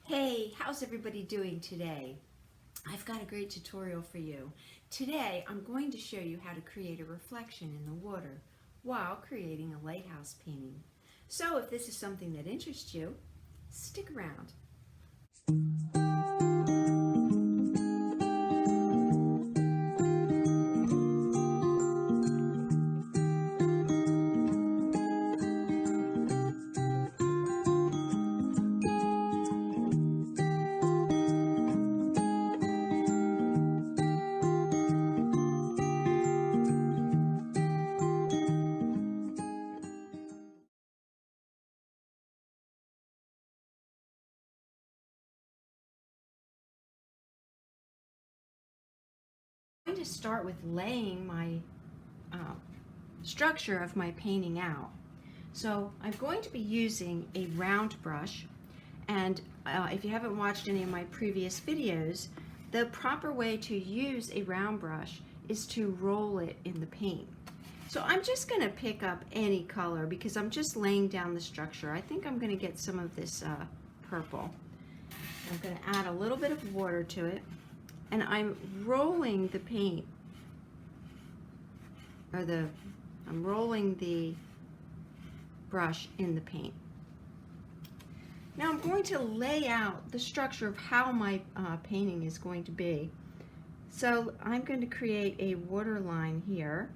Hey, how's everybody doing today? I've got a great tutorial for you. Today I'm going to show you how to create a reflection in the water while creating a lighthouse painting. So if this is something that interests you, stick around. I'm going to start with laying my structure of my painting out. So I'm going to be using a round brush, and if you haven't watched any of my previous videos, the proper way to use a round brush is to roll it in the paint. So I'm just going to pick up any color because I'm just laying down the structure. I think I'm going to get some of this purple. I'm going to add a little bit of water to it, and I'm rolling the paint, or I'm rolling the brush in the paint. Now I'm going to lay out the structure of how my painting is going to be. So I'm going to create a water line here.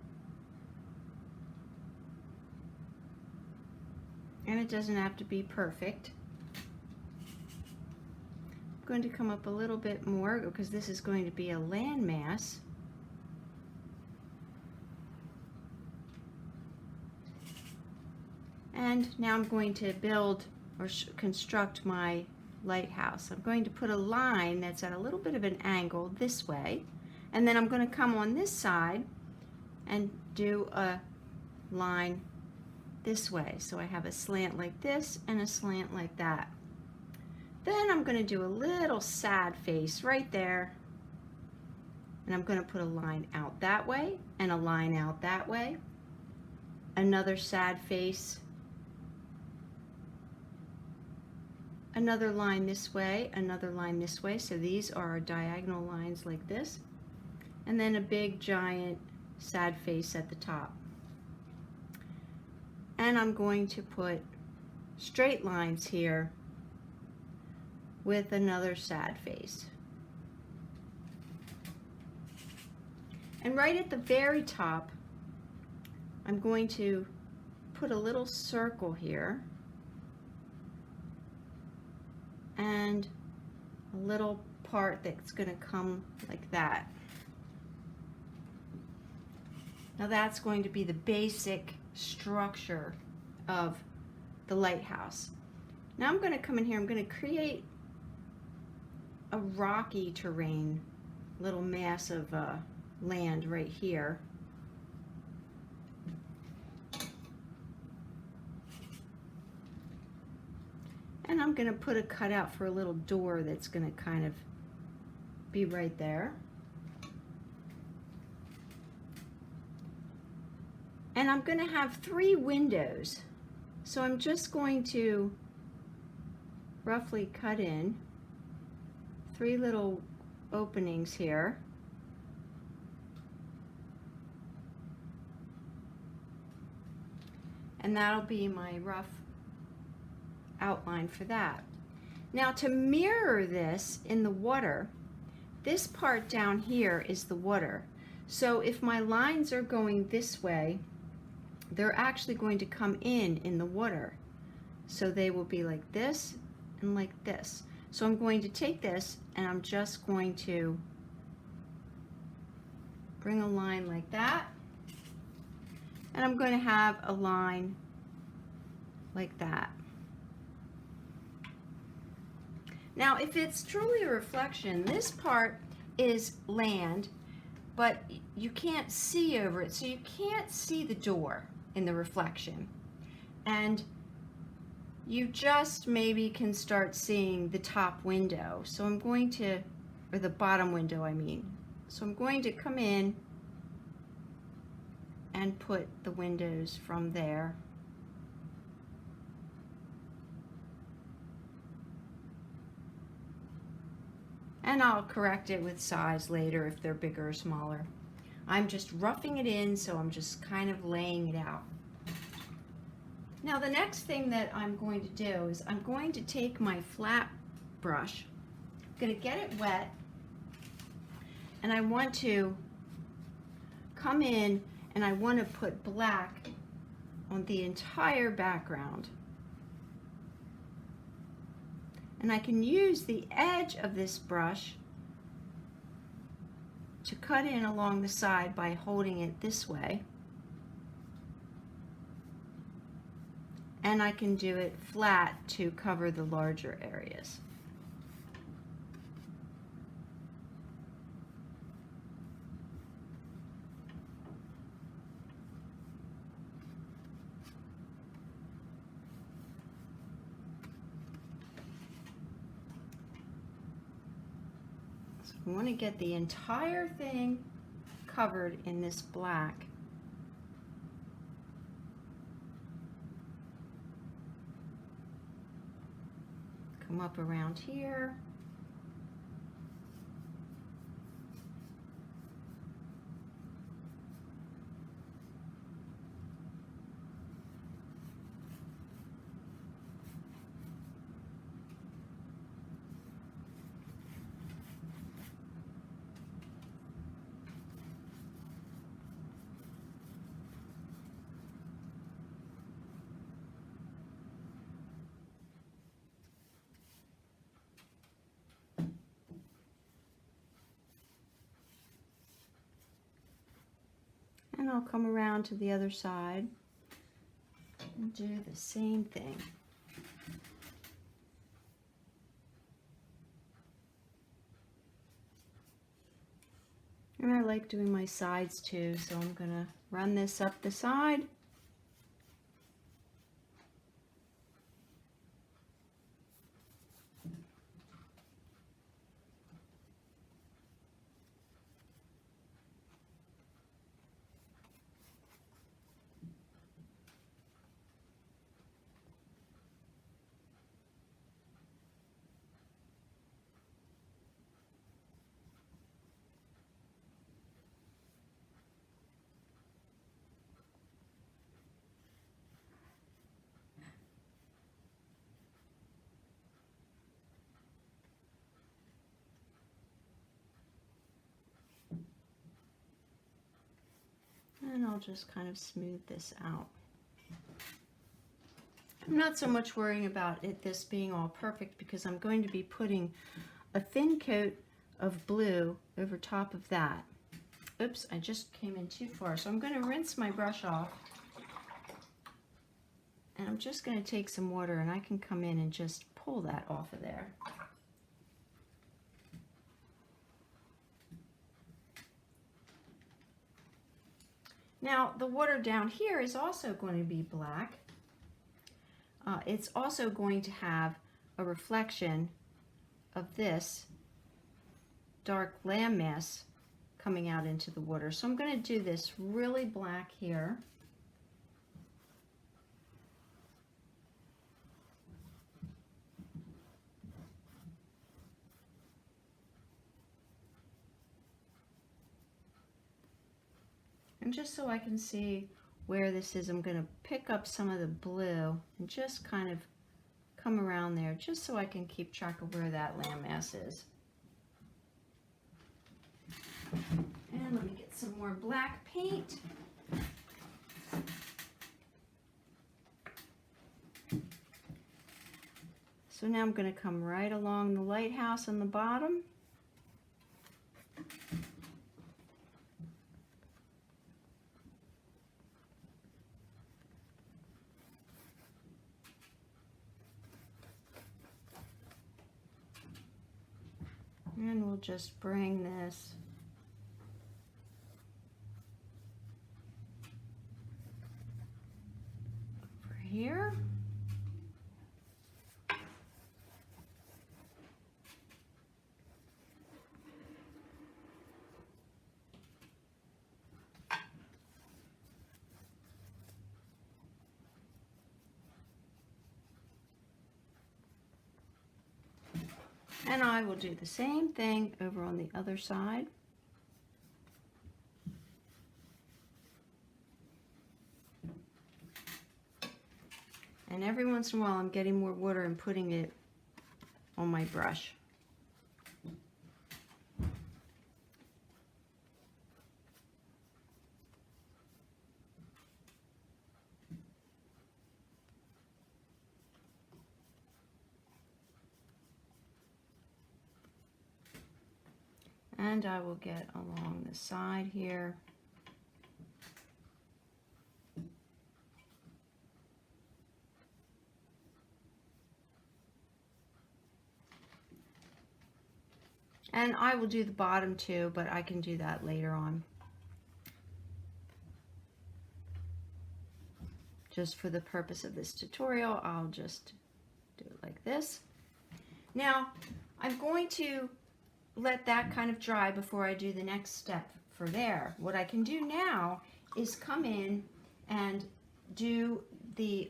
And it doesn't have to be perfect. I'm going to come up a little bit more because this is going to be a landmass. And now I'm going to build or construct my lighthouse. I'm going to put a line that's at a little bit of an angle this way, and then I'm going to come on this side and do a line this way. So I have a slant like this and a slant like that. Then I'm going to do a little sad face right there, and I'm going to put a line out that way and a line out that way, another sad face, another line this way, another line this way. So these are diagonal lines like this, and then a big giant sad face at the top. And I'm going to put straight lines here with another sad face. And right at the very top, I'm going to put a little circle here and a little part that's going to come like that. Now that's going to be the basic structure of the lighthouse. Now I'm going to come in here, I'm going to create a rocky terrain, little mass of land right here. And I'm going to put a cutout for a little door that's going to kind of be right there. And I'm going to have 3 windows. So I'm just going to roughly cut in 3 little openings here. And that'll be my rough outline for that. Now to mirror this in the water, this part down here is the water. So if my lines are going this way, they're actually going to come in the water. So they will be like this and like this. So I'm going to take this and I'm just going to bring a line like that. And I'm going to have a line like that. Now if it's truly a reflection, this part is land, but you can't see over it, so you can't see the door in the reflection. And you just maybe can start seeing the top window. So I'm going to, or the bottom window I mean. So I'm going to come in and put the windows from there. And I'll correct it with size later if they're bigger or smaller. I'm just roughing it in, so I'm just kind of laying it out. Now the next thing that I'm going to do is I'm going to take my flat brush, I'm going to get it wet, and I want to come in and I want to put black on the entire background. And I can use the edge of this brush to cut in along the side by holding it this way. And I can do it flat to cover the larger areas. So I want to get the entire thing covered in this black. Come up around here. And I'll come around to the other side and do the same thing. And I like doing my sides too, so I'm going to run this up the side. And I'll just kind of smooth this out. I'm not so much worrying about this being all perfect because I'm going to be putting a thin coat of blue over top of that. Oops, I just came in too far. So I'm going to rinse my brush off. And I'm just going to take some water and I can come in and just pull that off of there. Now the water down here is also going to be black. It's also going to have a reflection of this dark landmass coming out into the water. So I'm going to do this really black here. And just so I can see where this is, I'm going to pick up some of the blue and just kind of come around there just so I can keep track of where that landmass is. And let me get some more black paint. So now I'm going to come right along the lighthouse on the bottom. And we'll just bring this over here. And I will do the same thing over on the other side. And every once in a while I'm getting more water and putting it on my brush. And I will get along the side here. And I will do the bottom too, but I can do that later on. Just for the purpose of this tutorial, I'll just do it like this. Now, I'm going to let that kind of dry before I do the next step for there. What I can do now is come in and do the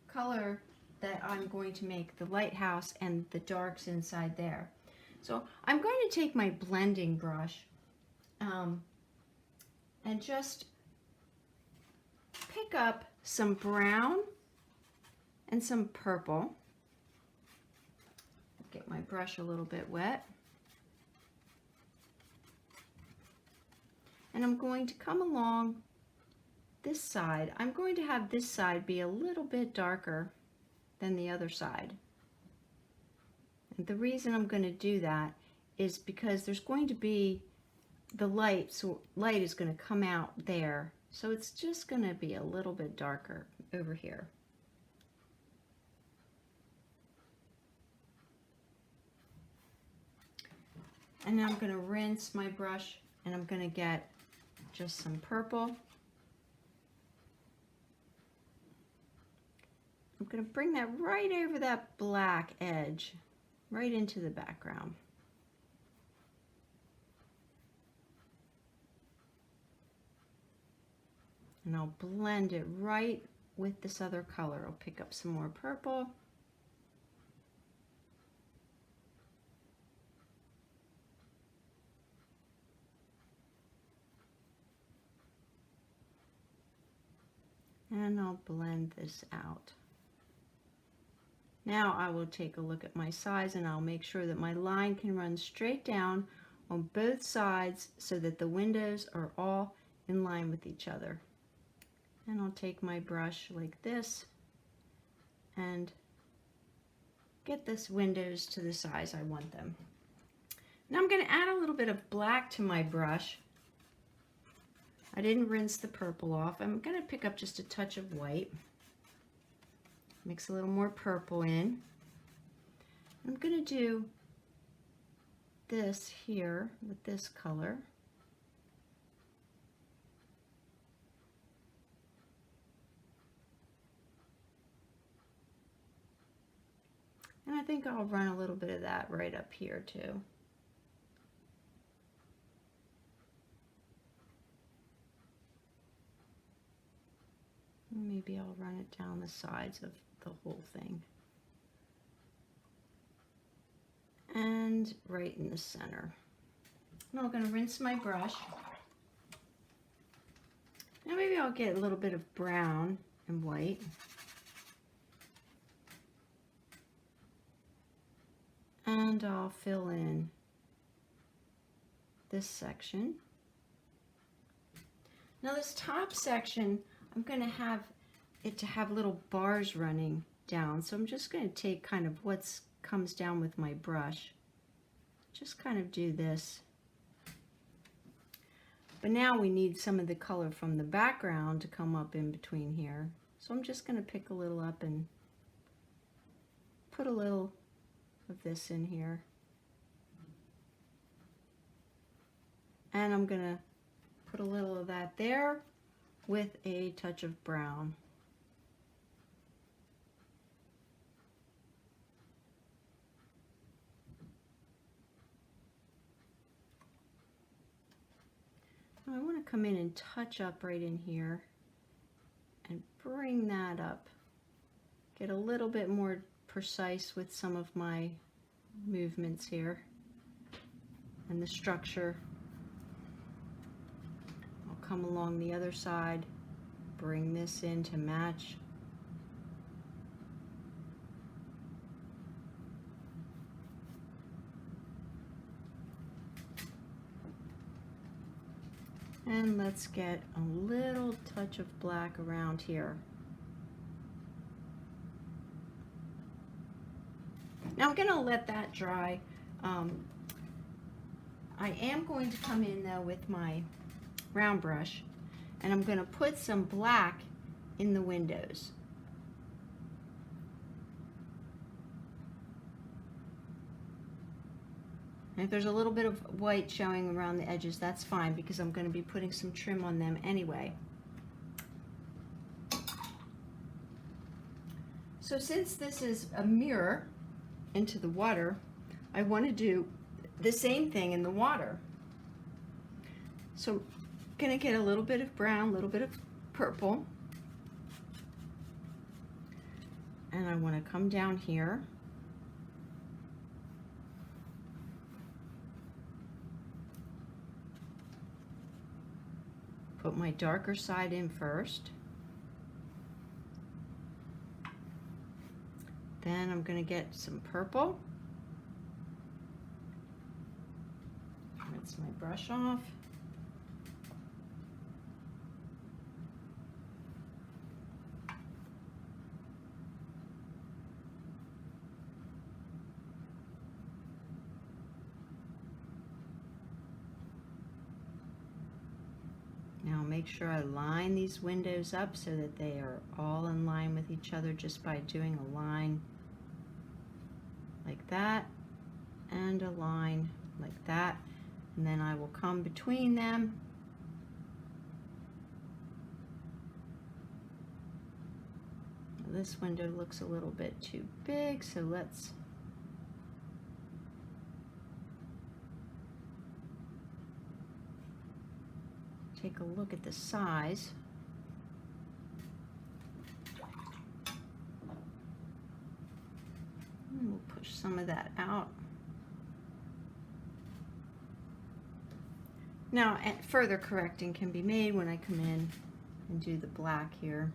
color that I'm going to make the lighthouse and the darks inside there. So I'm going to take my blending brush and just pick up some brown and some purple. Get my brush a little bit wet. And I'm going to come along this side. I'm going to have this side be a little bit darker than the other side. And the reason I'm going to do that is because there's going to be the light, so light is going to come out there. So it's just going to be a little bit darker over here. And now I'm going to rinse my brush and I'm going to get just some purple. I'm going to bring that right over that black edge, right into the background. And I'll blend it right with this other color. I'll pick up some more purple. And I'll blend this out. Now I will take a look at my size and I'll make sure that my line can run straight down on both sides so that the windows are all in line with each other. And I'll take my brush like this and get this windows to the size I want them. Now I'm going to add a little bit of black to my brush. I didn't rinse the purple off. I'm going to pick up just a touch of white. Mix a little more purple in. I'm going to do this here with this color. And I think I'll run a little bit of that right up here too. Maybe I'll run it down the sides of the whole thing. And right in the center. Now I'm going to rinse my brush. Now maybe I'll get a little bit of brown and white. And I'll fill in this section. Now this top section, I'm going to have it to have little bars running down. So I'm just going to take kind of what comes down with my brush. Just kind of do this. But now we need some of the color from the background to come up in between here. So I'm just going to pick a little up and put a little of this in here. And I'm going to put a little of that there with a touch of brown. Now I want to come in and touch up right in here and bring that up. Get a little bit more precise with some of my movements here and the structure. I'll come along the other side, bring this in to match. And let's get a little touch of black around here. Now I'm going to let that dry. I am going to come in though with my round brush, and I'm going to put some black in the windows. And if there's a little bit of white showing around the edges, that's fine, because I'm going to be putting some trim on them anyway. So since this is a mirror into the water, I want to do the same thing in the water. So I'm going to get a little bit of brown, a little bit of purple, and I want to come down here. Put my darker side in first. Then I'm going to get some purple. Rinse my brush off. Now make sure I line these windows up so that they are all in line with each other just by doing a line like that and a line like that, and then I will come between them . This window looks a little bit too big, so let's take a look at the size. And we'll push some of that out. Now, further correcting can be made when I come in and do the black here.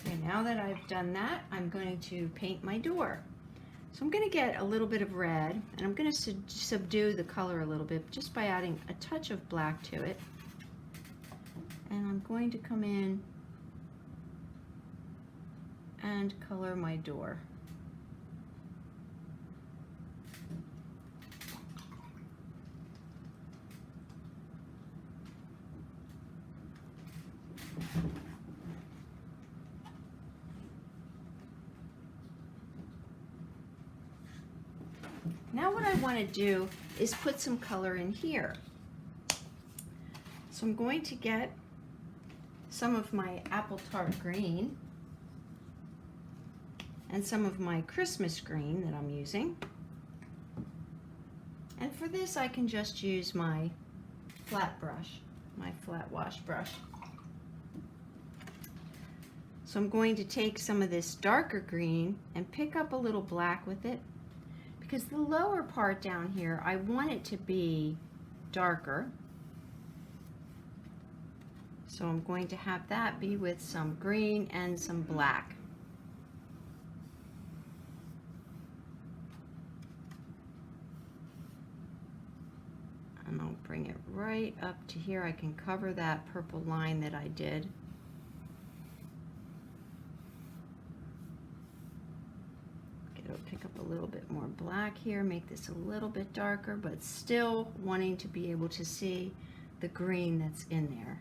Okay, now that I've done that, I'm going to paint my door. So I'm going to get a little bit of red, and I'm going to subdue the color a little bit just by adding a touch of black to it. And I'm going to come in and color my door. Now what I want to do is put some color in here. So I'm going to get some of my apple tart green and some of my Christmas green that I'm using. And for this I can just use my flat brush, my flat wash brush. So I'm going to take some of this darker green and pick up a little black with it, because the lower part down here, I want it to be darker. So I'm going to have that be with some green and some black. And I'll bring it right up to here. I can cover that purple line that I did. It'll pick up a little bit more black here, make this a little bit darker, but still wanting to be able to see the green that's in there.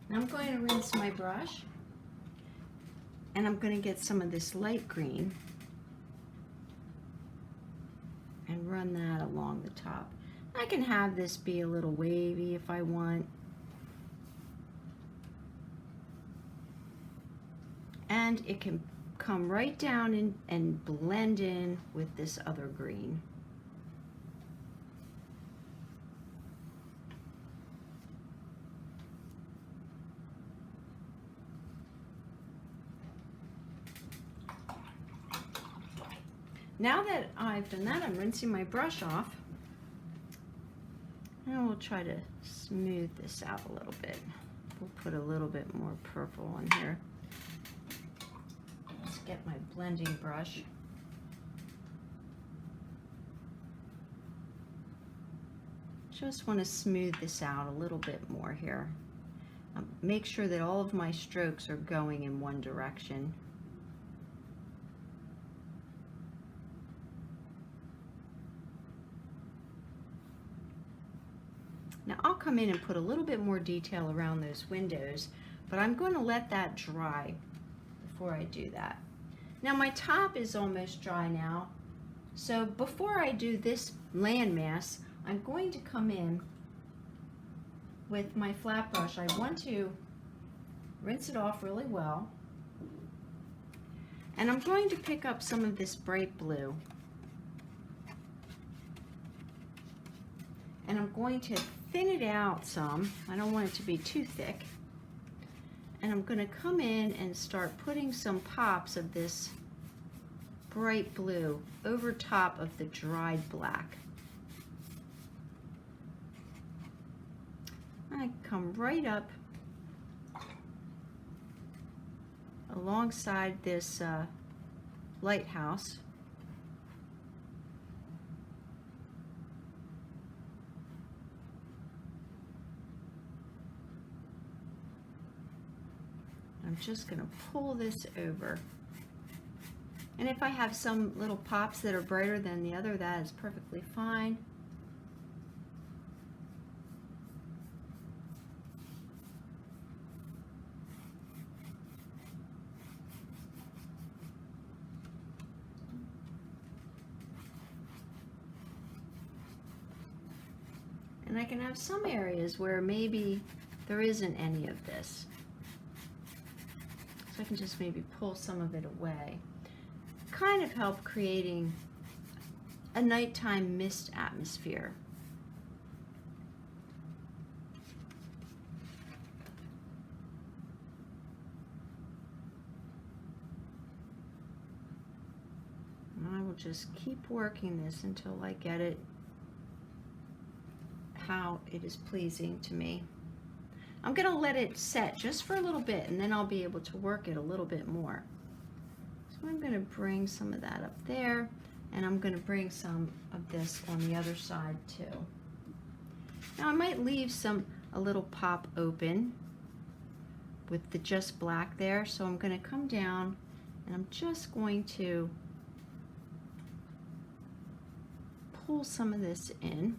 Now I'm going to rinse my brush, and I'm going to get some of this light green and run that along the top. I can have this be a little wavy if I want. And it can come right down in and blend in with this other green. Now that I've done that, I'm rinsing my brush off. And we'll try to smooth this out a little bit. We'll put a little bit more purple on here. Let's get my blending brush. Just want to smooth this out a little bit more here. Make sure that all of my strokes are going in one direction. Now I'll come in and put a little bit more detail around those windows, but I'm going to let that dry before I do that. Now my top is almost dry now, so before I do this landmass, I'm going to come in with my flat brush. I want to rinse it off really well, and I'm going to pick up some of this bright blue, and I'm going to thin it out some. I don't want it to be too thick. And I'm going to come in and start putting some pops of this bright blue over top of the dried black. I come right up alongside this lighthouse. I'm just going to pull this over. And if I have some little pops that are brighter than the other, that is perfectly fine. And I can have some areas where maybe there isn't any of this. So I can just maybe pull some of it away. Kind of help creating a nighttime mist atmosphere. And I will just keep working this until I get it how it is pleasing to me. I'm going to let it set just for a little bit, and then I'll be able to work it a little bit more. So I'm going to bring some of that up there, and I'm going to bring some of this on the other side too. Now I might leave a little pop open with the just black there, so I'm going to come down and I'm just going to pull some of this in.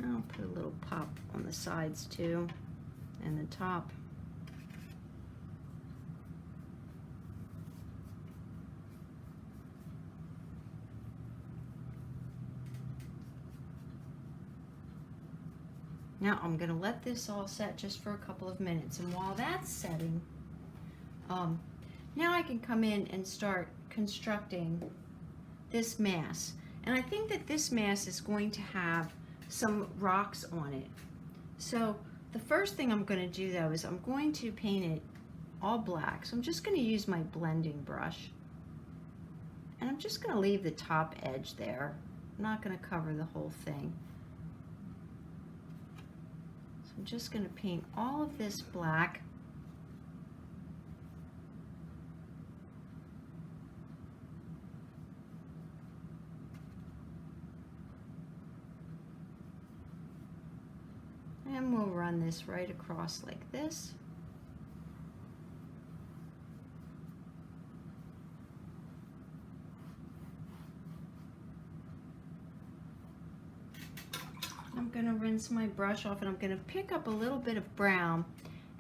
I'll put a little pop on the sides too, and the top. Now I'm going to let this all set just for a couple of minutes, and while that's setting, now I can come in and start constructing this mass. And I think that this mass is going to have some rocks on it. So the first thing I'm going to do though is I'm going to paint it all black. So I'm just going to use my blending brush, and I'm just going to leave the top edge there. I'm not going to cover the whole thing. So I'm just going to paint all of this black. And we'll run this right across like this. going to rinse my brush off, and I'm going to pick up a little bit of brown,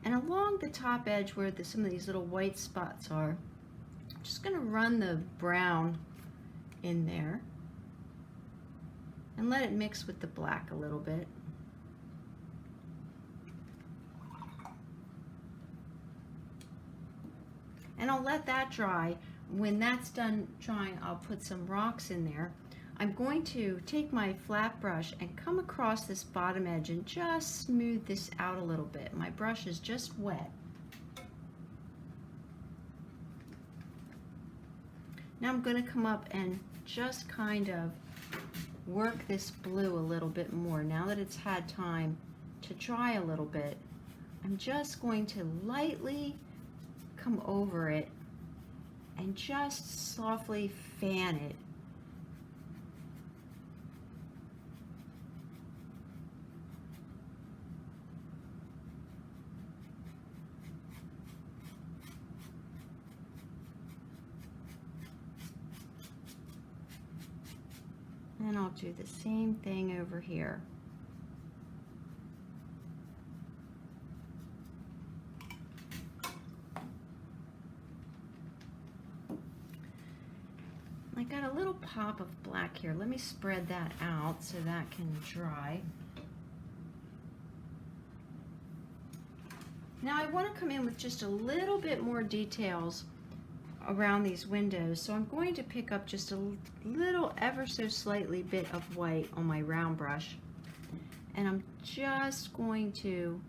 and along the top edge where some of these little white spots are, I'm just going to run the brown in there and let it mix with the black a little bit. And I'll let that dry. When that's done drying, I'll put some rocks in there. I'm going to take my flat brush and come across this bottom edge and just smooth this out a little bit. My brush is just wet. Now I'm going to come up and just kind of work this blue a little bit more. Now that it's had time to dry a little bit, I'm just going to lightly come over it and just softly fan it. And I'll do the same thing over here. I got a little pop of black here. Let me spread that out so that can dry. Now I want to come in with just a little bit more details around these windows, so I'm going to pick up just a little, ever so slightly bit of white on my round brush, and I'm just going to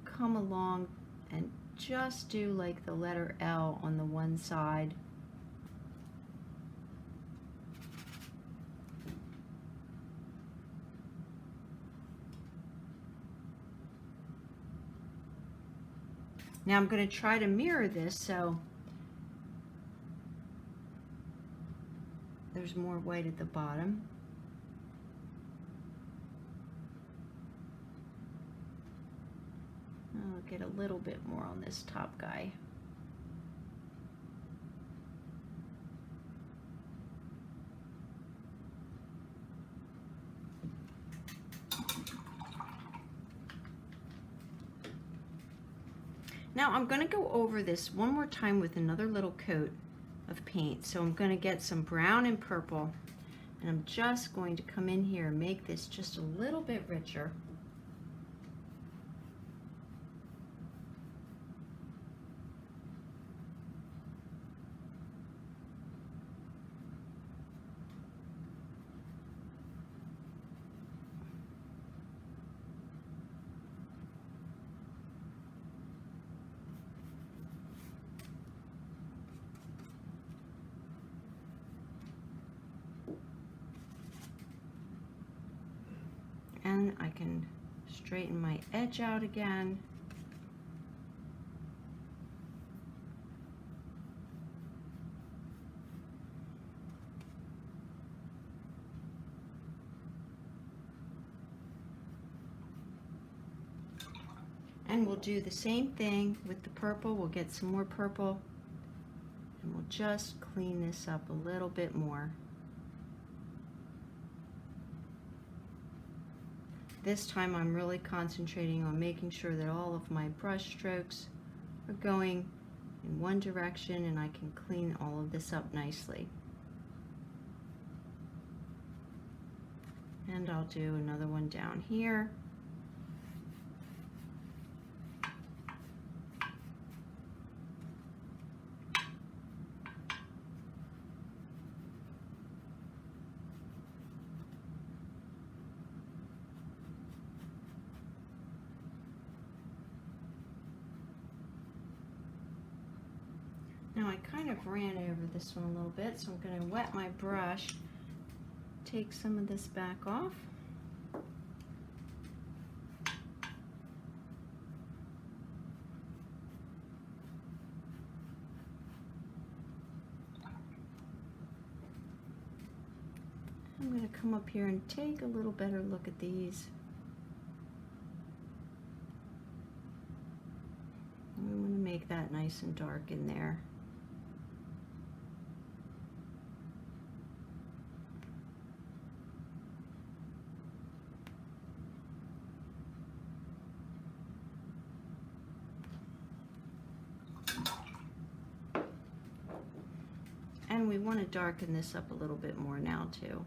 come along and just do like the letter L on the one side. Now I'm going to try to mirror this so there's more white at the bottom. I'll get a little bit more on this top guy. Now I'm going to go over this one more time with another little coat of paint. So I'm going to get some brown and purple, and I'm just going to come in here and make this just a little bit richer. And I can straighten my edge out again. And we'll do the same thing with the purple. We'll get some more purple, and we'll just clean this up a little bit more. This time I'm really concentrating on making sure that all of my brush strokes are going in one direction, and I can clean all of this up nicely. And I'll do another one down here. Now I kind of ran over this one a little bit, so I'm going to wet my brush, take some of this back off. I'm going to come up here and take a little better look at these. We want to make that nice and dark in there. want to darken this up a little bit more now too.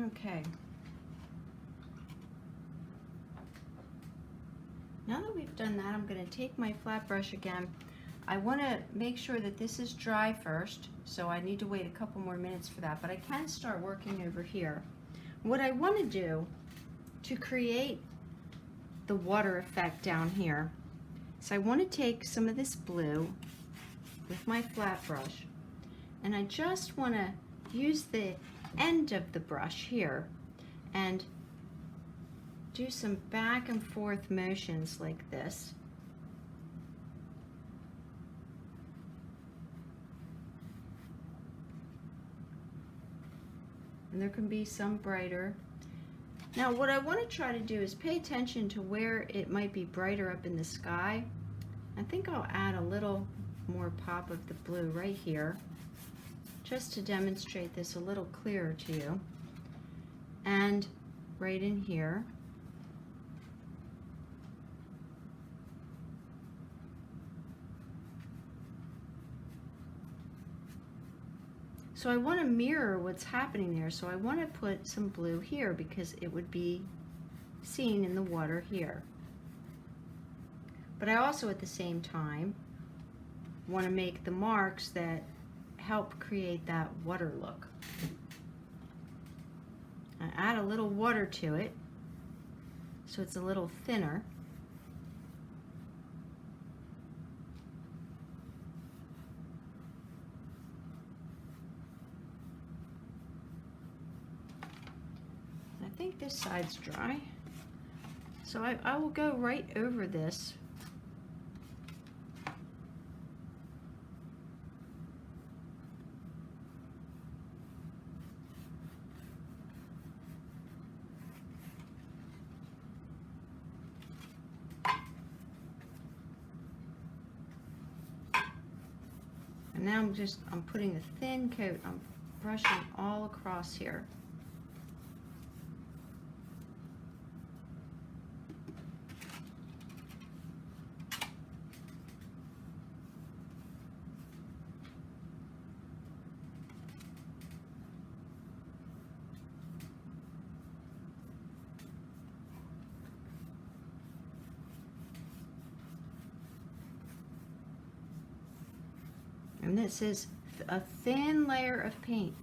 Okay. Now that we've done that, I'm going to take my flat brush again. I want to make sure that this is dry first, so I need to wait a couple more minutes for that, but I can start working over here. What I want to do to create the water effect down here is I want to take some of this blue with my flat brush, and I just want to use the end of the brush here and do some back and forth motions like this. And there can be some brighter. Now what I want to try to do is pay attention to where it might be brighter up in the sky. I think I'll add a little more pop of the blue right here, just to demonstrate this a little clearer to you. And right in here. So I want to mirror what's happening there. So I want to put some blue here because it would be seen in the water here. But I also at the same time want to make the marks that help create that water look. I add a little water to it so it's a little thinner. I think this side's dry, so I will go right over this. And now I'm putting a thin coat, I'm brushing all across here. And this is a thin layer of paint.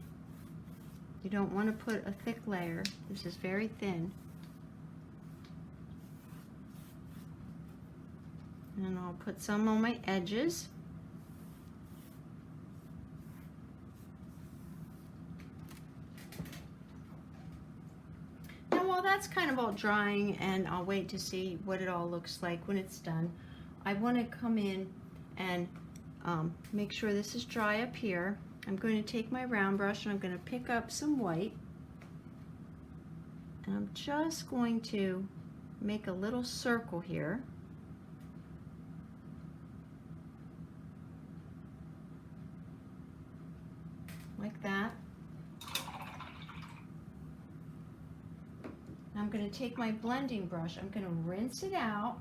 You don't want to put a thick layer. This is very thin. And I'll put some on my edges. Now while that's kind of all drying, and I'll wait to see what it all looks like when it's done, I want to come in and make sure this is dry up here. I'm going to take my round brush and I'm going to pick up some white, and I'm just going to make a little circle here. Like that. I'm going to take my blending brush, I'm going to rinse it out,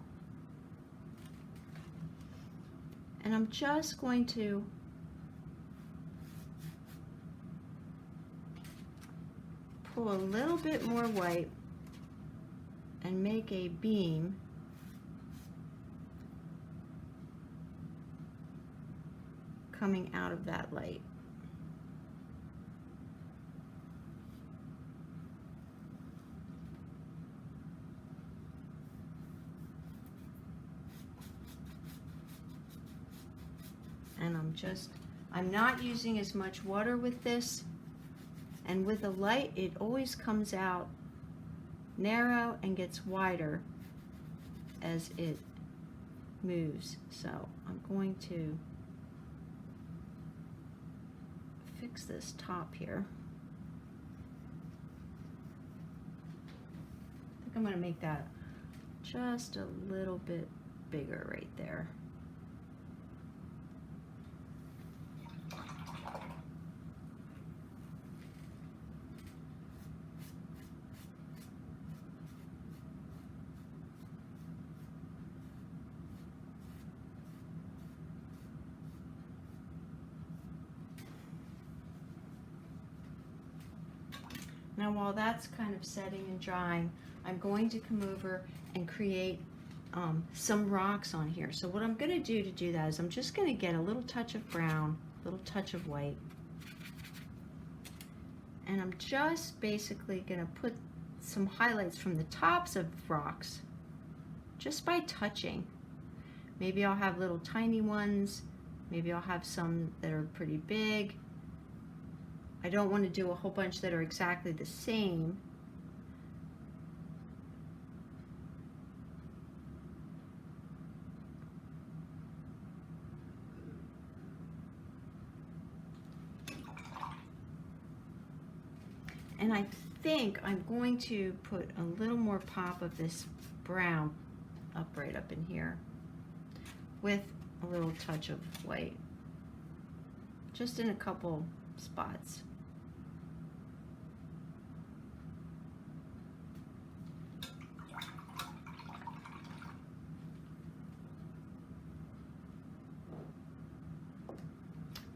and I'm just going to pull a little bit more white and make a beam coming out of that light. And I'm not using as much water with this, and with a light it always comes out narrow and gets wider as it moves. So I'm going to fix this top here. I think I'm going to make that just a little bit bigger right there. Now while that's kind of setting and drying, I'm going to come over and create some rocks on here. So what I'm going to do that is I'm just going to get a little touch of brown, a little touch of white, and I'm just basically going to put some highlights from the tops of rocks just by touching. Maybe I'll have little tiny ones, maybe I'll have some that are pretty big. I don't want to do a whole bunch that are exactly the same. And I think I'm going to put a little more pop of this brown right up in here with a little touch of white, just in a couple spots.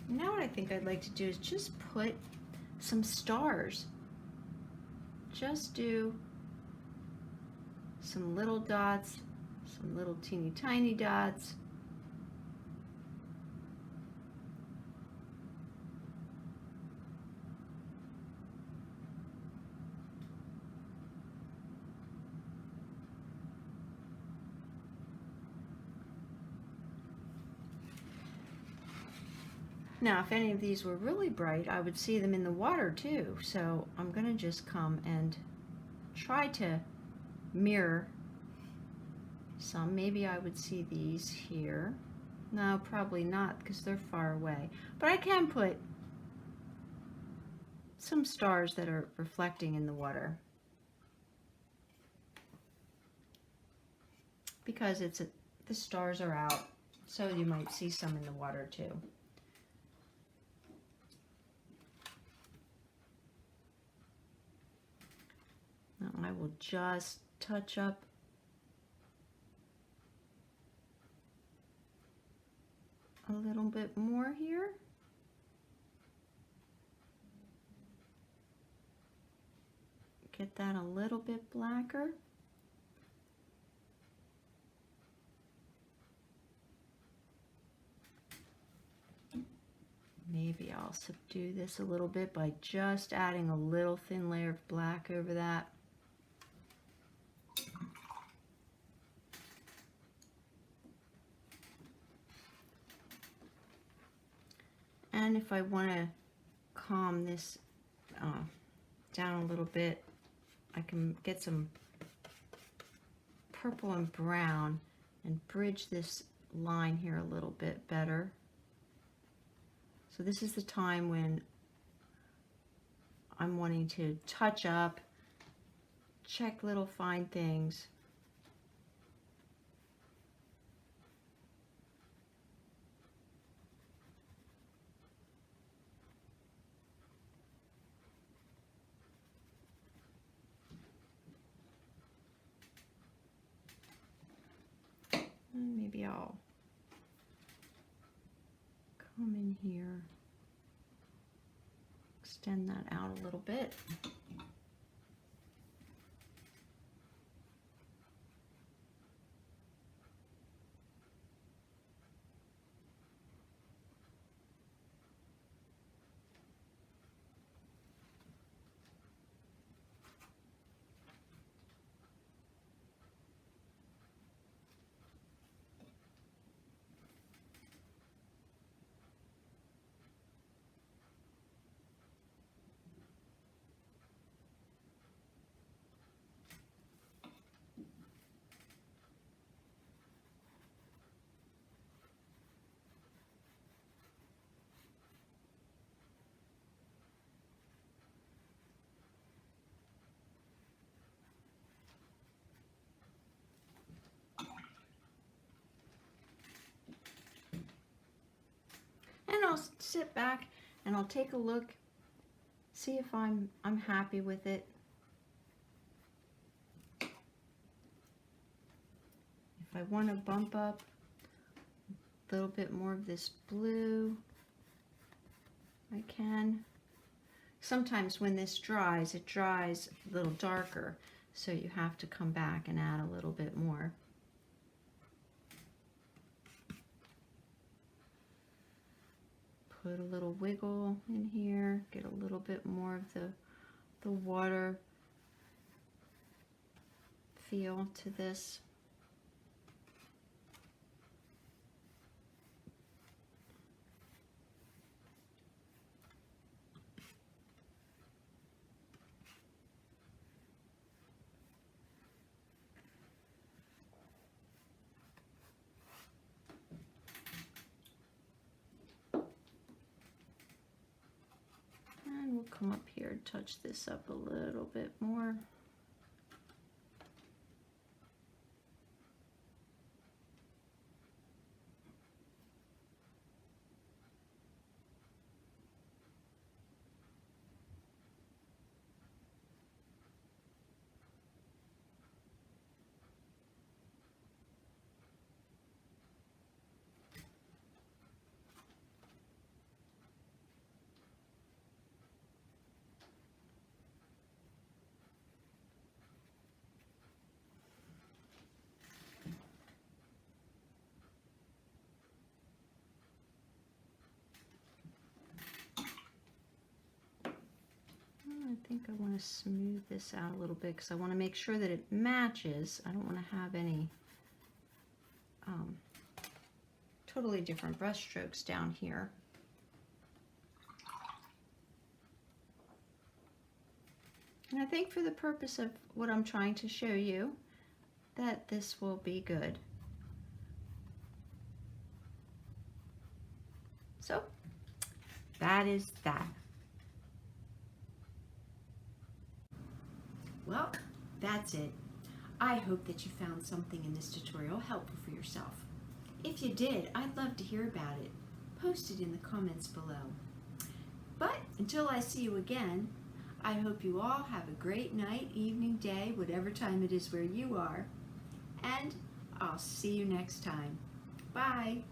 Now what I think I'd like to do is just put some stars. Just do some little dots, some little teeny tiny dots. Now, if any of these were really bright, I would see them in the water too. So I'm going to just come and try to mirror some. Maybe I would see these here. No, probably not because they're far away. But I can put some stars that are reflecting in the water, because the stars are out, so you might see some in the water too. Now I will just touch up a little bit more here. Get that a little bit blacker. Maybe I'll subdue this a little bit by just adding a little thin layer of black over that. And if I want to calm this down a little bit, I can get some purple and brown and bridge this line here a little bit better. So this is the time when I'm wanting to touch up, check little fine things. And maybe I'll come in here, extend that out a little bit. sit back and I'll take a look, see if I'm happy with it. If I want to bump up a little bit more of this blue, I can. Sometimes when this dries, it dries a little darker, so you have to come back and add a little bit more. Put a little wiggle in here, get a little bit more of the water feel to this. And we'll come up here and touch this up a little bit more. I think I want to smooth this out a little bit because I want to make sure that it matches. I don't want to have any totally different brush strokes down here. And I think for the purpose of what I'm trying to show you, that this will be good. So that is that. Well, that's it. I hope that you found something in this tutorial helpful for yourself. If you did, I'd love to hear about it. Post it in the comments below. But until I see you again, I hope you all have a great night, evening, day, whatever time it is where you are. And I'll see you next time. Bye.